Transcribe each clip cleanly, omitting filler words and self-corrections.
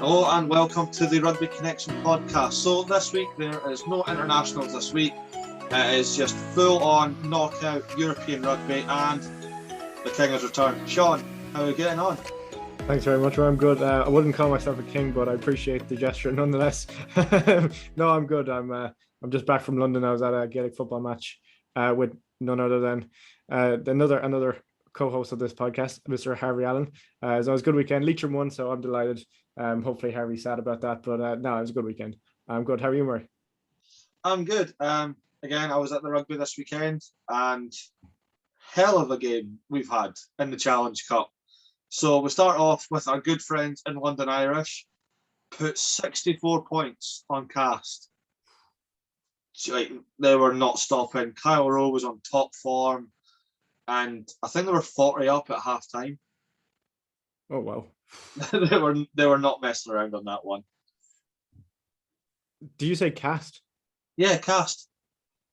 Hello and welcome to the Rugby Connection podcast. So this week there is no internationals this week. It is just full-on knockout European rugby and the king has returned. Sean, how are you getting on? Thanks very much. I'm good. I wouldn't call myself a king, but I appreciate the gesture nonetheless. No, I'm good. I'm just back from London. I was at a Gaelic football match with none other than another co-host of this podcast, Mr. Harvey Allen. So it was a good weekend. Leitrim won, so I'm delighted. Hopefully Harvey's sad about that, but no, it was a good weekend. I'm good. How are you, Murray? I'm good. Again, I was at the rugby this weekend and hell of a game we've had in the Challenge Cup. So we start off with our good friends in London Irish, put 64 points on Cast. Like, they were not stopping. Kyle Rowe was on top form, and I think they were 40 up at half time. Oh wow. they were not messing around on that one. Do you say Cast? Yeah, Cast.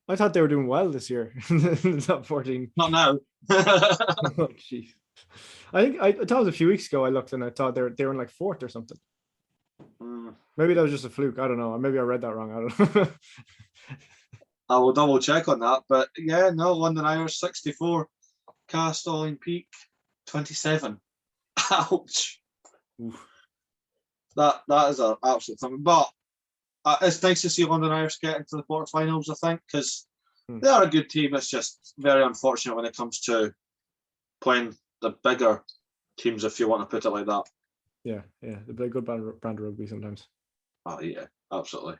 I thought they were doing well this year. The top 14. Not now. Oh, jeez. I thought it was a few weeks ago I looked and I thought they were in like fourth or something. Maybe that was just a fluke. I don't know. Maybe I read that wrong. I don't know. I will double check on that. But yeah, no, London Irish 64. Cast Olympique 27. Ouch. Oof. That is an absolute thing. But it's nice to see London Irish get into the quarterfinals, I think, because they are a good team. It's just very unfortunate when it comes to playing the bigger teams, if you want to put it like that. Yeah. They play good brand of rugby sometimes. Oh, yeah, absolutely.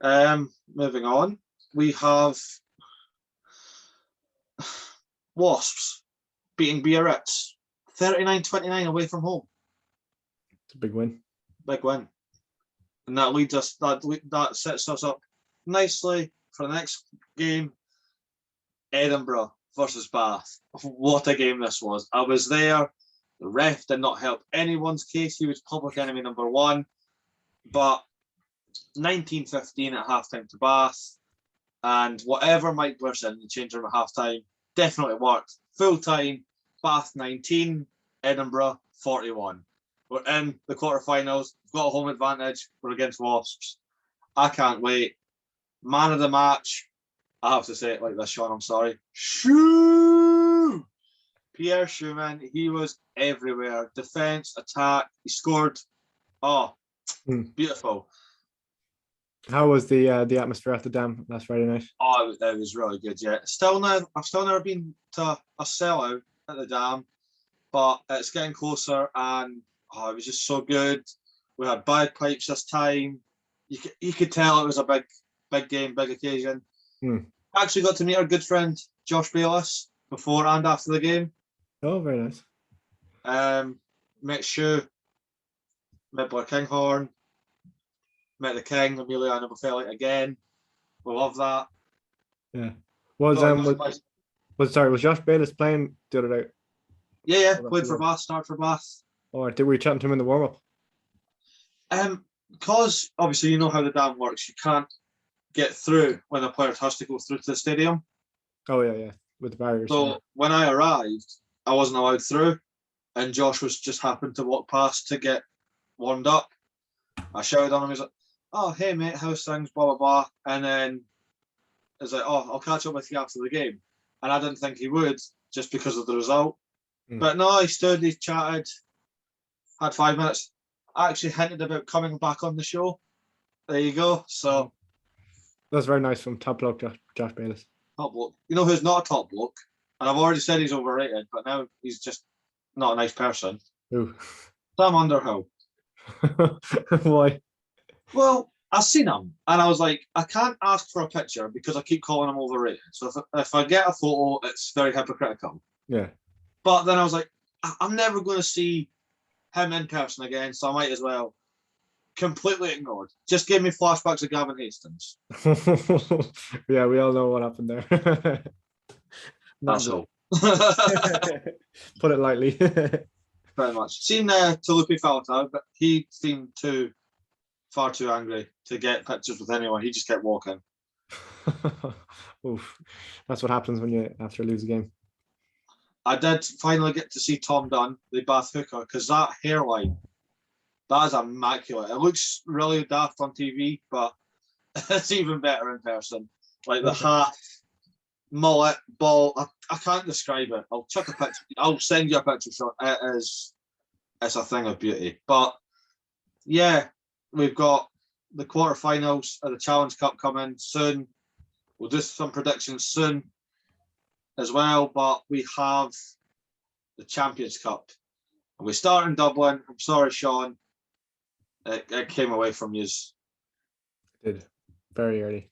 Moving on, we have Wasps beating Biarritz 39-29 away from home. It's a big win. Big win. And that leads us, that sets us up nicely for the next game, Edinburgh versus Bath. What a game this was. I was there. The ref did not help anyone's case. He was public enemy number one. But 19-15 at halftime to Bath. And whatever Mike Blair said in the change room at halftime definitely worked. Full time, Bath 19, Edinburgh 41. We're in the quarterfinals. We've got a home advantage. We're against Wasps. I can't wait. Man of the match. I have to say it like this, Sean. I'm sorry. Shoo! Pierre Schumann. He was everywhere. Defense, attack. He scored. Oh, beautiful. How was the atmosphere at the Dam last Friday night? Oh, it was really good. Yeah. I've still never been to a sellout at the Dam, but it's getting closer, and it was just so good. We had bagpipes this time. You could tell it was a big game, big occasion. Actually got to meet our good friend Josh Bayless before and after the game. Oh, very nice. Met Shu, met Blair Kinghorn, met the King, Emiliano Buffelli again. We love that. Yeah. Was Josh Bayless playing the other day? Yeah, played for Bath, started for Bath. Or did we chat to him in the warm-up? Because obviously you know how the Dam works, you can't get through when a player has to go through to the stadium. Oh yeah, with the barriers. So when I arrived, I wasn't allowed through, and Josh was just happened to walk past to get warmed up. I shouted on him. He's like, "Oh, hey mate, how's things?" Blah blah blah. And then he's like, "Oh, I'll catch up with you after the game." And I didn't think he would, just because of the result. But no, he stood, he chatted, had 5 minutes. I actually hinted about coming back on the show. There you go. So that's very nice from top bloke Josh Bayless. Top bloke. You know who's not a top bloke? And I've already said he's overrated, but now he's just not a nice person. Who? Sam Underhill. Why? Well, I seen him and I was like, I can't ask for a picture because I keep calling him overrated. So if I get a photo, it's very hypocritical. Yeah. But then I was like, I'm never going to see him in person again, so I might as well. Completely ignored. Just gave me flashbacks of Gavin Hastings. Yeah, we all know what happened there. That's all. Put it lightly. Very much. Seen Talupi Falta, but he seemed far too angry to get pictures with anyone. He just kept walking. Oof. That's what happens when you after lose a game. I did finally get to see Tom Dunn, the Bath hooker, because that hairline That is immaculate. It looks really daft on TV, but it's even better in person. Like the hat, mullet, ball. I can't describe it. I'll chuck a picture. I'll send you a picture. So it's a thing of beauty. But yeah, we've got the quarterfinals of the Challenge Cup coming soon. We'll do some predictions soon as well. But we have the Champions Cup, and we start in Dublin. I'm sorry, Sean. It came away from you. It did very early.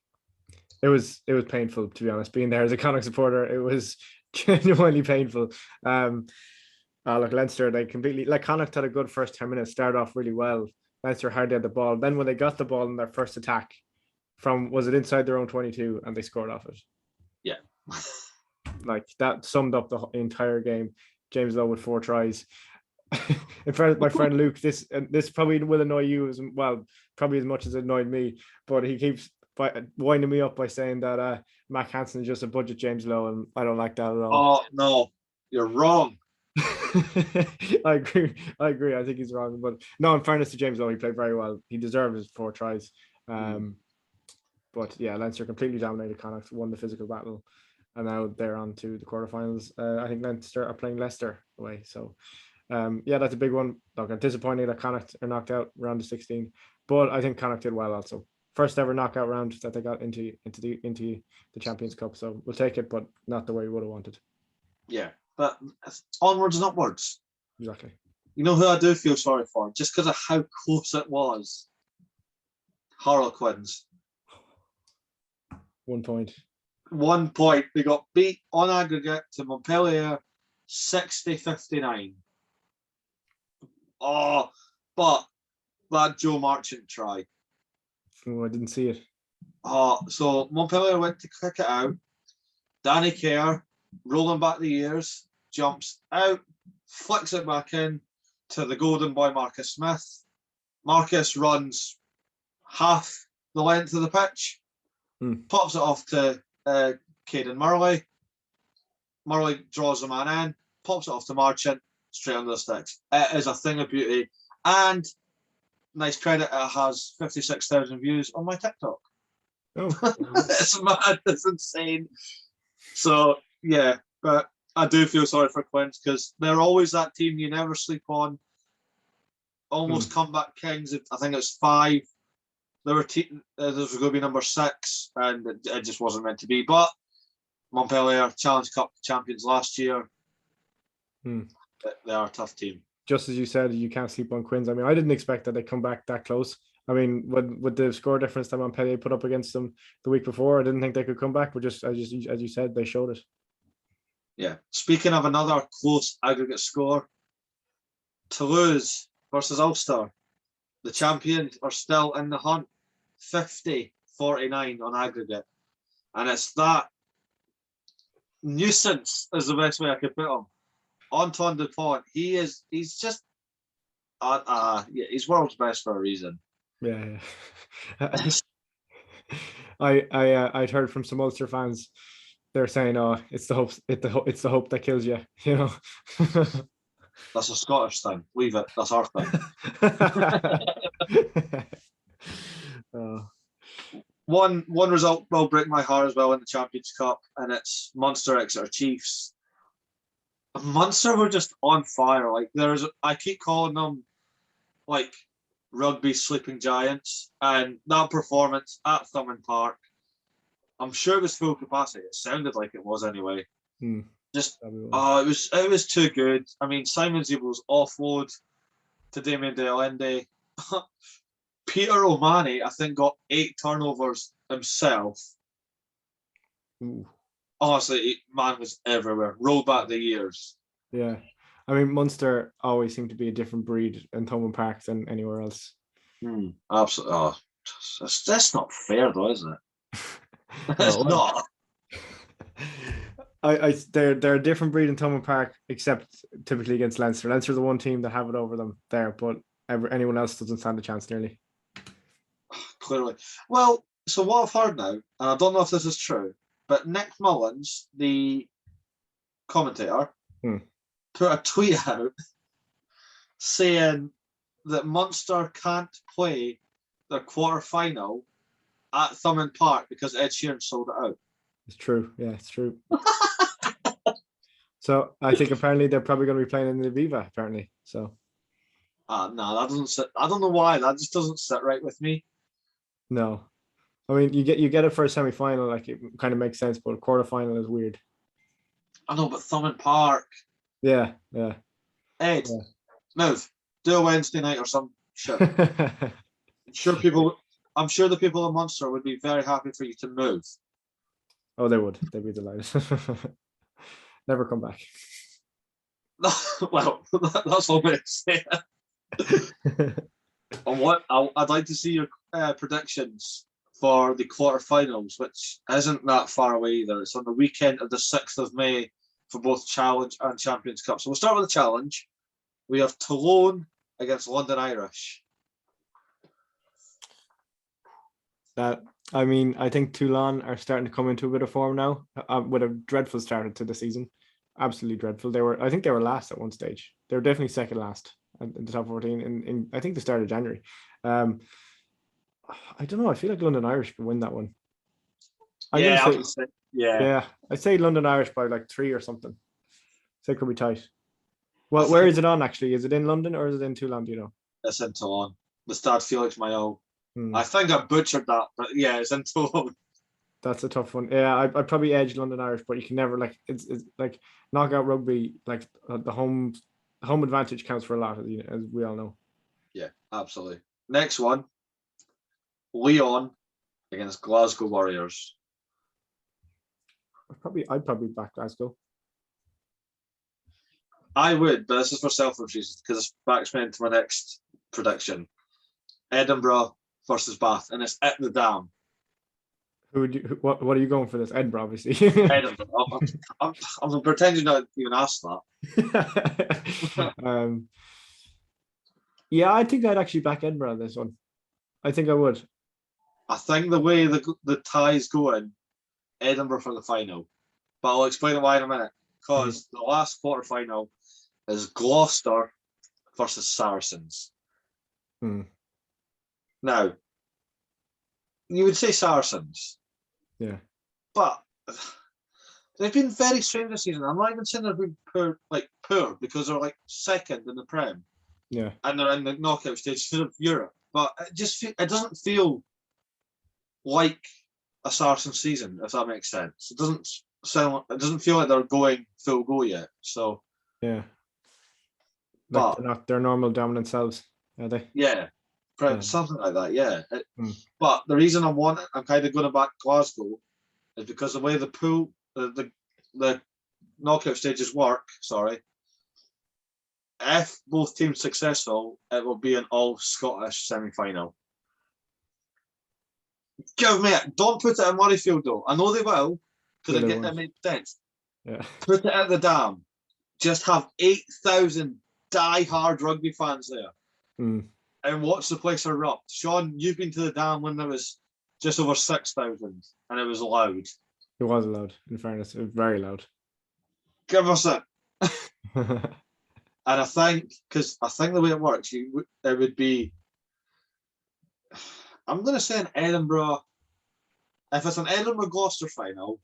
It was painful, to be honest. Being there as a Connacht supporter, it was genuinely painful. Look, Leinster, they completely, like, Connacht had a good first 10 minutes, started off really well. Leinster hardly had the ball. Then when they got the ball in their first attack, was it inside their own 22, and they scored off it. Yeah. Like, that summed up the entire game. James Lowe with 4 tries. In fact, my friend Luke, this probably will annoy you as well, probably as much as it annoyed me, but he keeps winding me up by saying that Mac Hansen is just a budget James Lowe, and I don't like that at all. Oh no, you're wrong. I agree. I think he's wrong, but no, in fairness to James Lowe, he played very well. He deserved his 4 tries. But yeah, Leinster completely dominated Connacht, won the physical battle, and now they're on to the quarterfinals. I think Leinster are playing Leicester away, so yeah, that's a big one. Look, I'm disappointed that Connacht are knocked out round of 16, but I think Connacht did well also. First ever knockout round that they got into the Champions Cup, so we'll take it, but not the way we would have wanted. Yeah, but onwards and upwards. Exactly. You know who I do feel sorry for, just because of how close it was? Harlequins. 1 point. 1 point. They got beat on aggregate to Montpellier 60-59. Oh, but that Joe Marchant try. Oh, I didn't see it. So Montpellier went to kick it out. Danny Kerr, rolling back the years, jumps out, flicks it back in to the golden boy Marcus Smith. Marcus runs half the length of the pitch, pops it off to Caden Murley. Murley draws the man in, pops it off to Marchant, straight under the sticks. It is a thing of beauty. And nice credit, it has 56,000 views on my TikTok. Oh. It's mad, it's insane. So, yeah, but I do feel sorry for Quins because they're always that team you never sleep on. Almost comeback kings. I think it's 5. There were there was going to be number 6, and it just wasn't meant to be. But Montpellier, Challenge Cup champions last year. They are a tough team. Just as you said, you can't sleep on Quins. I mean, I didn't expect that they'd come back that close. I mean, with the score difference that Montpellier put up against them the week before, I didn't think they could come back. But just as you said, they showed it. Yeah. Speaking of another close aggregate score, Toulouse versus Ulster. The champions are still in the hunt. 50-49 on aggregate. And it's that nuisance is the best way I could put him. Antoine Dupont, he's just he's world's best for a reason. Yeah. I'd heard from some Ulster fans, they're saying, "Oh, it's the hope that kills you," you know. That's a Scottish thing. Leave it. That's our thing. One result will break my heart as well in the Champions Cup, and it's Munster Exeter Chiefs. Munster were just on fire. Like I keep calling them like rugby sleeping giants, and that performance at Thomond Park, I'm sure it was full capacity. It sounded like it was anyway. It was too good. I mean, Simon Zeebel's offload to Damien de Allende. Peter O'Mahony, I think, got 8 turnovers himself. Ooh. Honestly, man was everywhere. Roll back the years. Yeah. I mean, Munster always seem to be a different breed in Thomond Park than anywhere else. Absolutely. Oh, that's not fair, though, is it? It's not. They're a different breed in Thomond Park, except typically against Leinster. Leinster are the one team that have it over them there, but anyone else doesn't stand a chance nearly. Clearly. Well, so what I've heard now, and I don't know if this is true, but Nick Mullins, the commentator, put a tweet out saying that Munster can't play their quarter-final at Thomond Park because Ed Sheeran sold it out. It's true. Yeah, it's true. So I think apparently they're probably going to be playing in the Viva, apparently. So. No, that doesn't sit. I don't know why. That just doesn't sit right with me. No. I mean, you get it for a semi-final, like it kind of makes sense, but a quarter-final is weird. I know, but Thomond Park. Yeah. Ed, move. Do a Wednesday night or some shit. I'm sure the people of Munster would be very happy for you to move. Oh, they would. They'd be delighted. Never come back. Well, that's all I'm going to say. And what I'd like to see your predictions for the quarterfinals, which isn't that far away either. It's on the weekend of the 6th of May for both Challenge and Champions Cup. So we'll start with the Challenge. We have Talon against London Irish. I think Toulon are starting to come into a bit of form now with a dreadful start to the season. Absolutely dreadful. I think they were last at one stage. They were definitely second last in the top 14 in I think the start of January. I don't know. I feel like London Irish can win that one. Yeah. I'd say London Irish by like 3 or something. So it could be tight. Well, where is it on actually? Is it in London or is it in Toulon? Do you know? It's in Toulon. The Stade Felix Maillot. I think I butchered that, but yeah, it's in Toulon. That's a tough one. Yeah, I'd probably edge London Irish, but you can never it's like knockout rugby. Like the home advantage counts for a lot, as we all know. Yeah, absolutely. Next one, Leon against Glasgow Warriors. I'd probably back Glasgow. I would, but this is for selfish reasons because it backs me into my next prediction: Edinburgh versus Bath, and it's at the Dam. What are you going for this? Edinburgh, obviously. Edinburgh. I'm pretending not even ask that. Yeah, I think I'd actually back Edinburgh on this one. I think I would. I think the way the tie's going, Edinburgh for the final. But I'll explain why in a minute. Because the last quarter-final is Gloucester versus Sarcens. Now, you would say Sarcens. Yeah. But they've been very strange this season. I'm not even saying they've been poor because they're like second in the Prem. Yeah. And they're in the knockout stage of Europe. But it doesn't feel like a Saracen season, if that makes sense. It doesn't feel like they're going full go yet. So yeah. Like they're not their normal dominant selves, are they? Yeah. Something like that, yeah. But the reason I'm kind of going to back Glasgow is because the way the pool, the knockout stages work, if both teams successful, it will be an all-Scottish semi-final. Give me it. Don't put it in Murrayfield, though. I know they will, because it makes sense. Yeah. Put it at the Dam. Just have 8,000 die-hard rugby fans there. And watch the place erupt. Sean, you've been to the Dam when there was just over 6,000 and it was loud. It was loud, in fairness. It was very loud. Give us it. And I think the way it works, it would be, I'm going to say an Edinburgh, if it's an Edinburgh-Gloucester final,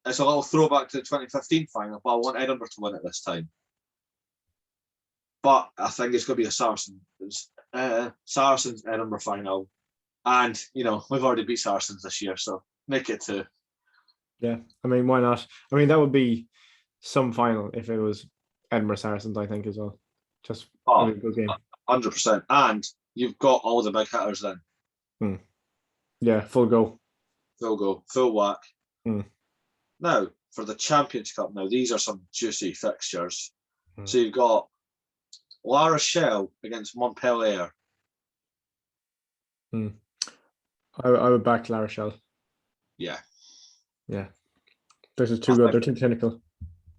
it's a little throwback to the 2015 final, but I want Edinburgh to win it this time. But I think it's going to be a Saracens Edinburgh final. And, we've already beat Saracens this year, so make it 2. Yeah, I mean, why not? I mean, that would be some final if it was Edinburgh Saracens, I think, as well. Just a good game. 100%. And you've got all the big hitters then. Yeah, full go. Full go, full whack. Now, for the Champions Cup, these are some juicy fixtures. So you've got La Rochelle against Montpellier. I would back La Rochelle. Yeah. Yeah. This is too good. They're too clinical.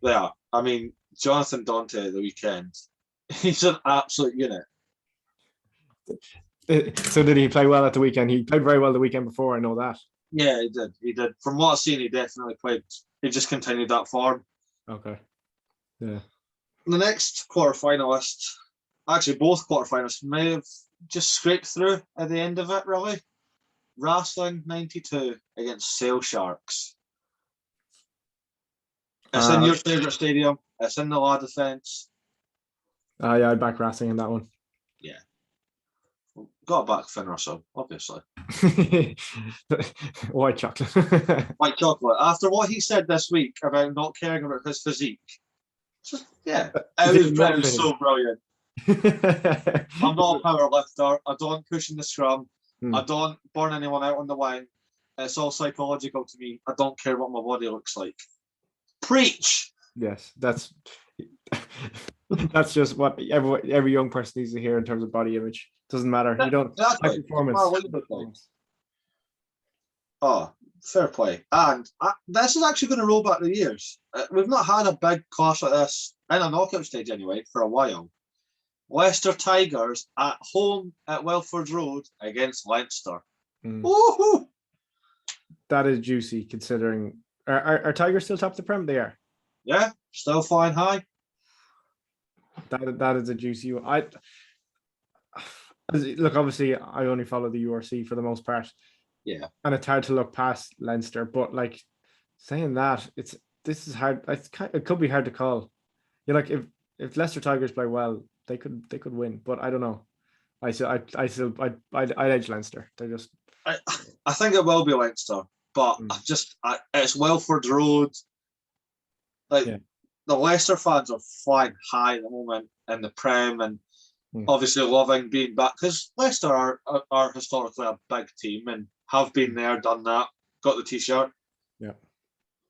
They are. I mean, Jonathan Dante the weekend, he's an absolute unit. So did he play well at the weekend? He played very well the weekend before, I know that. Yeah, he did. He did. From what I've seen, he definitely played. He just continued that form. Okay. Yeah. The next quarter-finalist actually both quarterfinals may have just scraped through at the end of it, really. Wrestling 92 against Sale Sharks. It's in your favourite stadium. It's in the La Defence. Yeah, I'd back Racing in that one. Yeah. Got back Finn Russell, obviously. White chocolate. White chocolate. After what he said this week about not caring about his physique. Just, yeah. It was so brilliant. I'm not a power lifter. I don't push in the scrum. I don't burn anyone out on the wing. It's all psychological to me. I don't care what my body looks like. Preach. Yes, that's just what every young person needs to hear in terms of body image. Doesn't matter. You don't exactly. performance. Oh, fair play. And this is actually going to roll back the years. We've not had a big clash like this in a knockout stage anyway for a while. Leicester Tigers at home at Welford Road against Leinster. Woohoo! That is juicy considering. Are Tigers still top of the Prem? They are. Yeah, still flying high. That is a juicy one. Look, obviously, I only follow the URC for the most part. Yeah, and it's hard to look past Leinster. But like saying that, this is hard. It could be hard to call. You're like if Leicester Tigers play well, they could win. But I don't know. I'd edge Leinster. They're just. I think it will be Leinster, but it's Welford Road. The Leicester fans are flying high at the moment in the Prem and obviously loving being back because Leicester are historically a big team and have been there, done that, got the t-shirt. Yeah.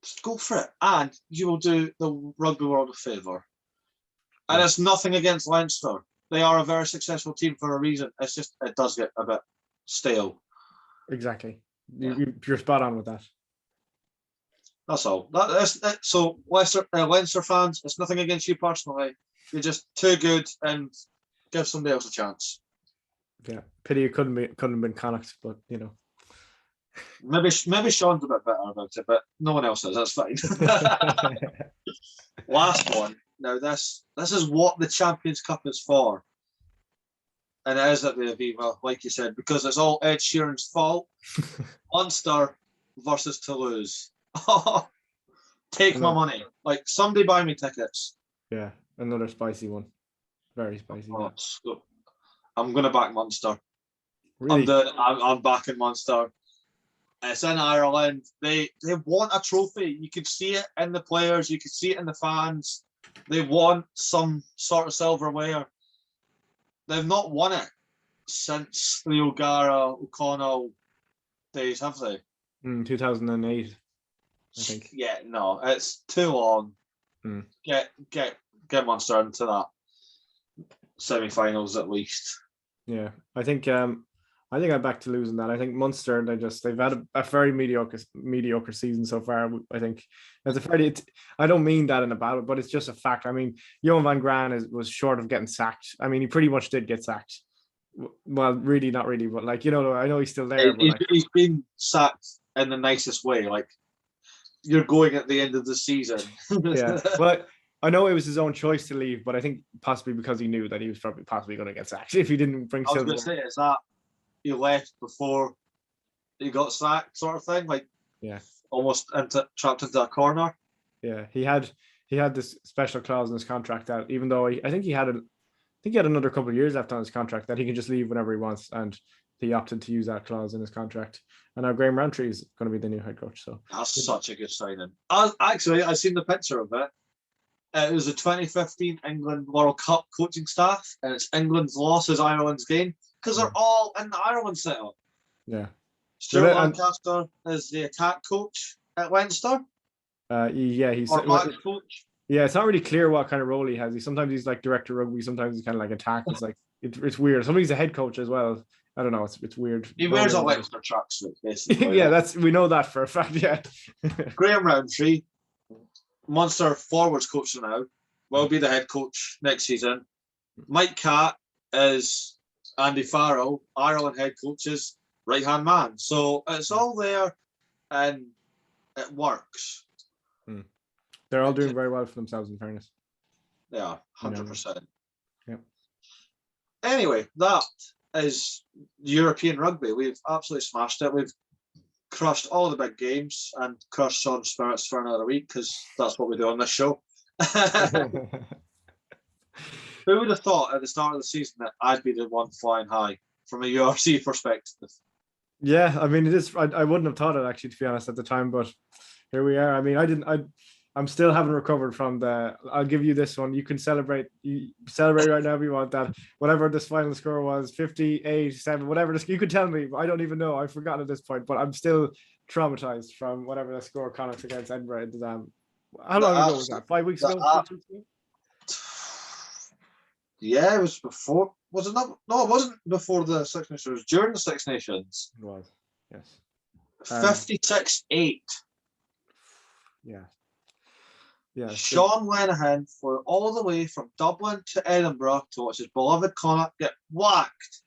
Just go for it. And you will do the rugby world a favour. And it's nothing against Leinster. They are a very successful team for a reason. It's just, it does get a bit stale. Exactly. You're spot on with that. That's all. So Leinster fans, it's nothing against you personally. You're just too good and give somebody else a chance. Yeah. Pity it couldn't have been Connacht, but you know. Maybe Sean's a bit better about it, but no one else is. That's fine. Last one. Now this is what the Champions Cup is for. And it is at the Aviva, like you said, because it's all Ed Sheeran's fault. Munster versus Toulouse. Take my money. Like, somebody buy me tickets. Yeah, another spicy one. Very spicy. I'm going to back Munster. Really? I'm backing Munster. It's in Ireland. They want a trophy. You could see it in the players. You could see it in the fans. They want some sort of silverware. They've not won it since the O'Connell days, have they? 2008, I think. Yeah, no, it's too long. Get Munster into that semi-finals at least. Yeah, I think I'm back to losing that. I think Munster, they've had a very mediocre season so far. I think I don't mean that in a bad way, but it's just a fact. I mean, Johan van Graan was short of getting sacked. I mean, he pretty much did get sacked. Well, really, not really, but like, you know, I know he's still there. He's been sacked in the nicest way. Like, you're going at the end of the season. Yeah, but I know it was his own choice to leave, but I think possibly because he knew that he was possibly going to get sacked if he didn't bring silver. I was going to say, is that he left before he got sacked, sort of thing? Like, almost trapped into a corner. Yeah, he had this special clause in his contract that even though I think he had another couple of years left on his contract that he can just leave whenever he wants, and he opted to use that clause in his contract. And now Graham Roundtree is going to be the new head coach. So that's such a good signing. I seen the picture of it. It was the 2015 England World Cup coaching staff, and it's England's loss is Ireland's gain because they're all in the Ireland setup. Yeah. Stuart Lancaster is the attack coach at Leinster. He's coach. Yeah, it's not really clear what kind of role he has. Sometimes he's like director rugby, sometimes he's kind of like attack. It's like it's weird. Somebody's a head coach as well. I don't know. It's weird. He wears a Leinster tracksuit, basically. Yeah, we know that for a fact. Yeah. Graham Roundtree, Munster forwards coach now, will be the head coach next season. Mike Catt is Andy Farrell, Ireland head coach's right-hand man. So it's all there and it works. They're all doing very well for themselves, in fairness. They are, 100%. Yeah. Anyway, that is European rugby. We've absolutely smashed it. We've crushed all the big games and crushed Sean's spirits for another week because that's what we do on this show. Who would have thought at the start of the season that I'd be the one flying high from a URC perspective? Yeah, I mean, it is. I wouldn't have thought it actually, to be honest, at the time, but here we are. I mean, I'm still haven't recovered from the. I'll give you this one. You can celebrate. You celebrate right now if you want that. Whatever this final score was, 58-7, whatever this. You could tell me. I don't even know. I've forgotten at this point, but I'm still traumatized from whatever the score Connacht against Edinburgh. How long ago was that? 5 weeks ago? 6 weeks ago? Yeah, it was before. Was it not? No, it wasn't before the Six Nations. It was during the Six Nations. It was. Yes. 56-8. Yeah. Yeah. Sean Lenihan flew all the way from Dublin to Edinburgh to watch his beloved Connacht get whacked.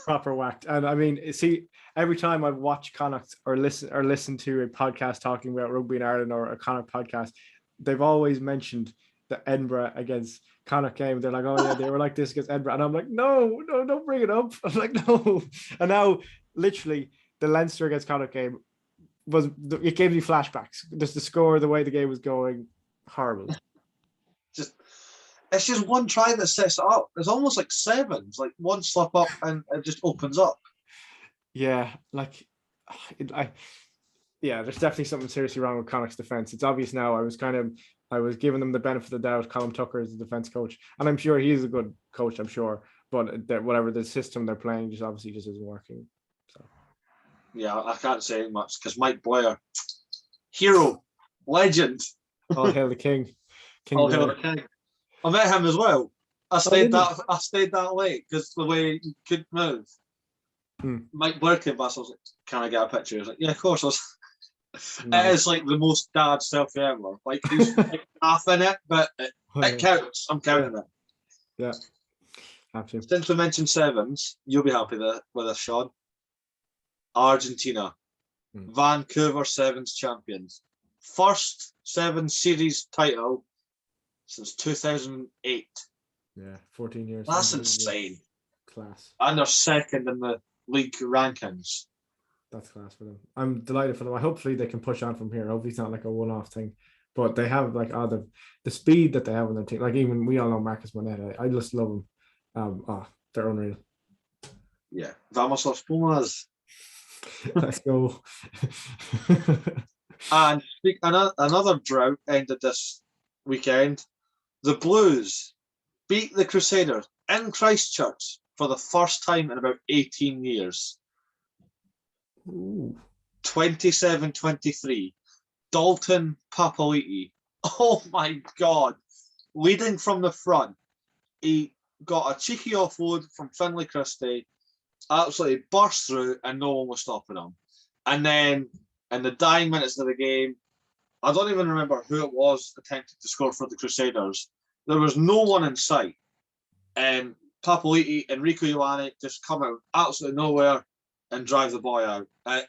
Proper whacked. And I mean, see, every time I watch Connacht or listen to a podcast talking about rugby in Ireland or a Connacht podcast, they've always mentioned the Edinburgh against Connacht game. They're like, oh yeah, they were like this against Edinburgh. And I'm like, no, don't bring it up. I'm like, no. And now literally the Leinster against Connacht game it gave me flashbacks. Just the score, the way the game was going, horrible. It's just one try that sets it up. It's almost like sevens, like one slip up and it just opens up. Yeah, there's definitely something seriously wrong with Connacht's defense. It's obvious now. I was giving them the benefit of the doubt. Colm Tucker is the defense coach, and I'm sure he's a good coach. I'm sure, but whatever the system they're playing just obviously isn't working. So. Yeah, I can't say much because Mike Blair, hero, legend. All hail the king. All hail the king. I met him as well. I stayed that late because the way he could move. Mike Blair came back. So I was like, "Can I get a picture?" He was like, "Yeah, of course." It is like the most dad selfie ever. Like he's like half in it, but it counts. I'm counting it. Yeah. Absolutely. Since we mentioned sevens, you'll be happy with us, Sean. Argentina, Vancouver Sevens champions. First Sevens series title since 2008. Yeah, 14 years. That's insane. Class. And they're second in the league rankings. That's class for them. I'm delighted for them. Hopefully they can push on from here. Hopefully it's not like a one-off thing. But they have like the speed that they have on their team. Like even we all know Marcus Moneta. I just love them. They're unreal. Yeah. Vamos los Pumas. Let's go. And another drought ended this weekend. The Blues beat the Crusaders in Christchurch for the first time in about 18 years. 27-23. Dalton Papali'i. Oh my God. Leading from the front. He got a cheeky offload from Finlay Christie, absolutely burst through and no one was stopping him. And then in the dying minutes of the game, I don't even remember who it was attempting to score for the Crusaders. There was no one in sight. And Papali'i and Rico Ioane just come out absolutely nowhere and drive the boy out. I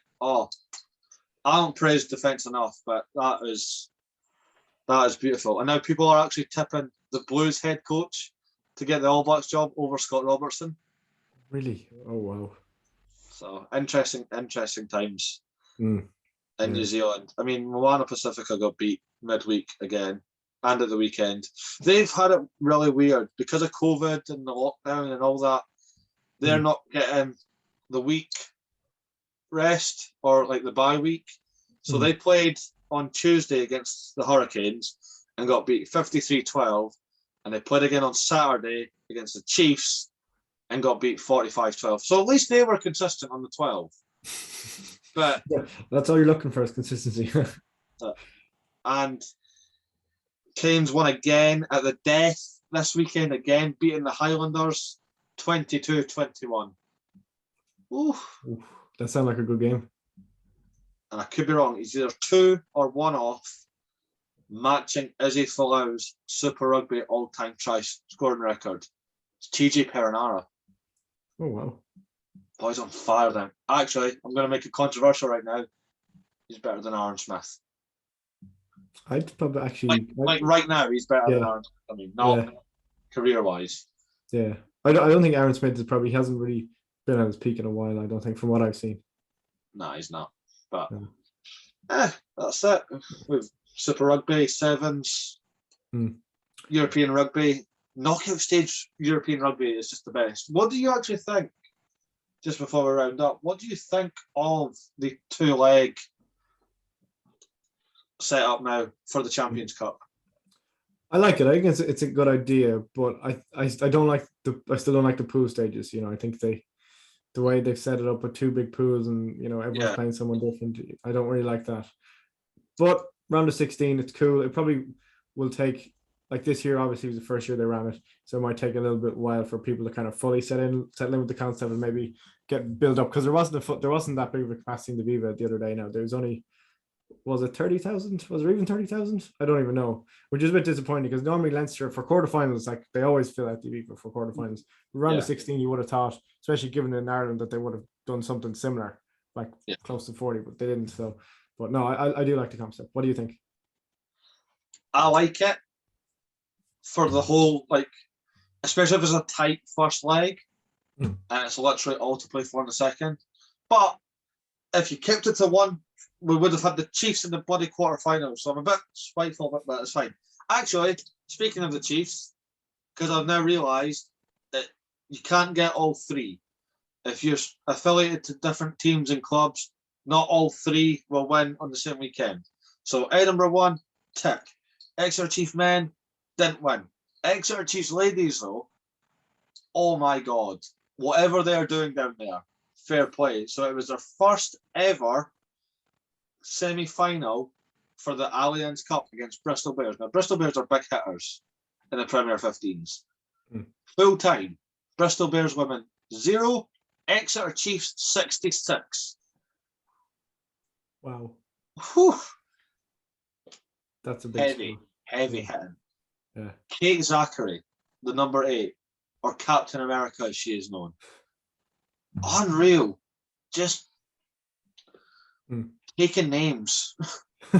don't praise defence enough, but that is beautiful. And now people are actually tipping the Blues head coach to get the All Blacks job over Scott Robertson. Really? Oh wow! So interesting times in New Zealand. I mean, Moana Pacifica got beat midweek again, and at the weekend. They've had it really weird because of COVID and the lockdown and all that. They're not getting the week rest or like the bye week. So they played on Tuesday against the Hurricanes and got beat 53-12, and they played again on Saturday against the Chiefs and got beat 45-12. So at least they were consistent on the 12. But that's all you're looking for is consistency. And Canes won again at the death this weekend, again beating the Highlanders 22-21. Oof. That sounds like a good game. And I could be wrong. He's either 2 or 1 off, matching Izzy Folau's Super Rugby all-time try scoring record. It's TJ Perinara. Oh, wow. Boy's on fire then. Actually, I'm going to make it controversial right now. He's better than Aaron Smith. I'd probably actually... Like right now, he's better than Aaron Smith. I mean, not career-wise. Yeah. I don't think Aaron Smith he hasn't really been at his peak in a while. I don't think, from what I've seen. No, he's not. But Yeah. that's it. With Super Rugby, Sevens, European Rugby, knockout stage European Rugby is just the best. What do you actually think, just before we round up, what do you think of the 2-leg setup now for the Champions Cup? I like it. I think it's a good idea, but I don't like I still don't like the pool stages. You know, I think the way they've set it up with 2 big pools and, you know, everyone's playing someone different. I don't really like that. But round of 16, it's cool. It probably will take, like this year, obviously was the first year they ran it, so it might take a little bit while for people to kind of fully settle in with the concept and maybe get built up, because there wasn't that big of a capacity in the Viva the other day. Now there's only, was it 30,000? Was there even 30,000? I don't even know, which is a bit disappointing, because normally Leinster for quarterfinals, like they always fill out the Viva for quarterfinals. Round of 16, you would have thought, especially given in Ireland, that they would have done something similar, like close to 40, but they didn't. So, but no, I do like the concept. What do you think? I like it for the whole, like, especially if it's a tight first leg and it's literally all to play for in the second. But if you kept it to 1, we would have had the Chiefs in the bloody quarterfinals. So I'm a bit spiteful, but it's fine. Actually, speaking of the Chiefs, because I've now realised that you can't get all 3. If you're affiliated to different teams and clubs, not all 3 will win on the same weekend. So Edinburgh won, tick. Exeter Chief men didn't win. Exeter Chiefs ladies, though, oh my God, whatever they're doing down there, fair play. So it was their first ever semi-final for the Allianz Cup against Bristol Bears. Now, Bristol Bears are big hitters in the Premier 15s. Full time, Bristol Bears women 0, Exeter Chiefs 66. Wow. Whew. That's a big heavy hitting. Yeah. Kate Zachary, the number 8, or Captain America as she is known. Unreal. Just taking names.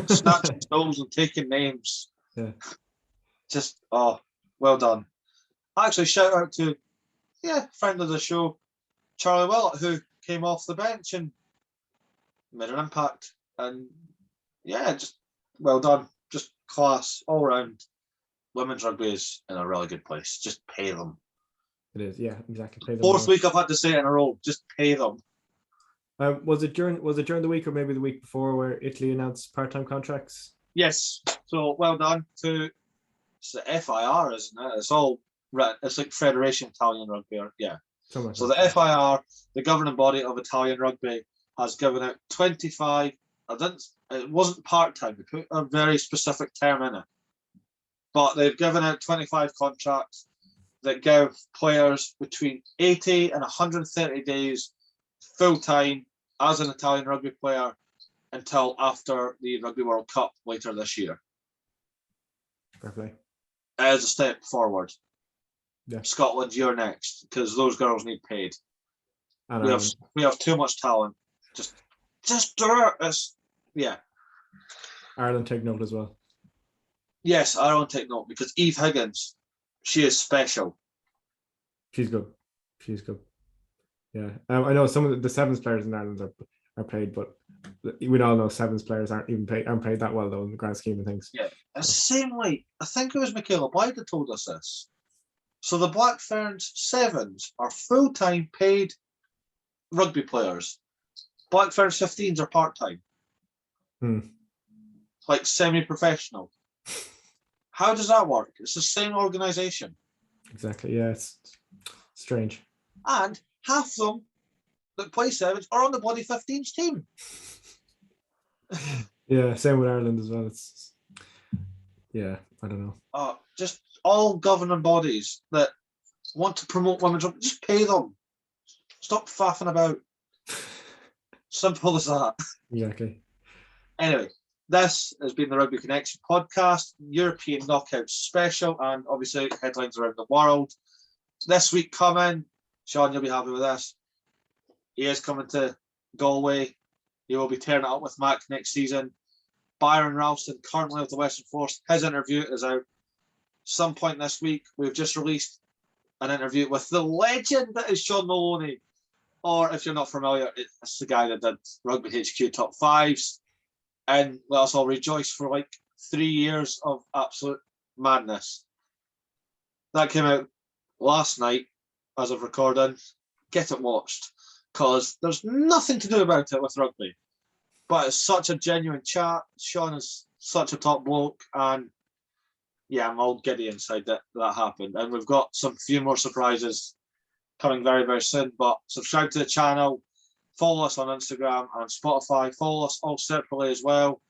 Snatching souls and taking names. Yeah. Just, well done. Actually, shout out to, friend of the show, Charlie Willett, who came off the bench and made an impact. And just well done. Just class all round. Women's rugby is in a really good place. Just pay them. It is, yeah, exactly. Pay them 4th week I've had to say it in a row. Just pay them. Was it during the week or maybe the week before where Italy announced part-time contracts? Yes. So well done to the FIR, isn't it? It's all it's like Federation Italian Rugby. So the FIR, the governing body of Italian rugby, has given out 25. It wasn't part-time. They put a very specific term in it. But they've given out 25 contracts that give players between 80 and 130 days full-time as an Italian rugby player until after the Rugby World Cup later this year. Perfect. As a step forward. Yeah. Scotland, you're next, because those girls need paid. We have too much talent. Just do it. Ireland take note as well. Yes, Ireland take note, because Eve Higgins, she is special. She's good. Yeah, I know some of the Sevens players in Ireland are paid, but we all know Sevens players aren't paid that well though in the grand scheme of things. Yeah, it's the same way. I think it was Michaela Blythe that told us this. So the Black Ferns Sevens are full-time paid rugby players. Black Ferns 15s are part-time. Like semi-professional. How does that work? It's the same organisation. Exactly, yeah, it's strange. And half of them that play Sevens are on the bloody 15s team. Yeah, same with Ireland as well. I don't know. Just all governing bodies that want to promote women's rugby, just pay them. Stop faffing about. Simple as that. Exactly. Anyway, this has been the Rugby Connection podcast, European Knockout Special, and obviously headlines around the world. This week coming, Sean, you'll be happy with this. He is coming to Galway. He will be tearing it up with Mac next season. Byron Ralston, currently of the Western Force, his interview is out some point this week. We've just released an interview with the legend that is Sean Maloney. Or if you're not familiar, it's the guy that did Rugby HQ Top 5s. And let us all rejoice for like 3 years of absolute madness. That came out last night as of recording. Get it watched, because there's nothing to do about it with rugby. But it's such a genuine chat. Sean is such a top bloke, and yeah, I'm all giddy inside that happened. And we've got some few more surprises coming very, very soon. But subscribe to the channel, follow us on Instagram and Spotify, follow us all separately as well.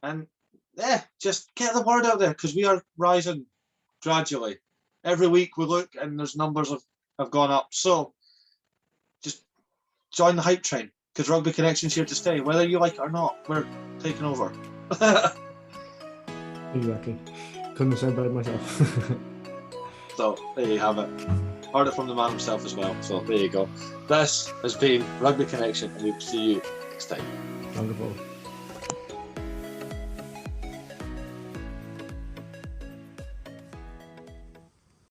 And yeah, just get the word out there, because we are rising gradually. Every week we look and there's numbers have gone up. So just join the hype train, because Rugby Connection's here to stay. Whether you like it or not, we're taking over. Exactly. Couldn't have said better myself. So there you have it. Heard it from the man himself as well. So there you go. This has been Rugby Connection, and we'll see you next time. Wonderful.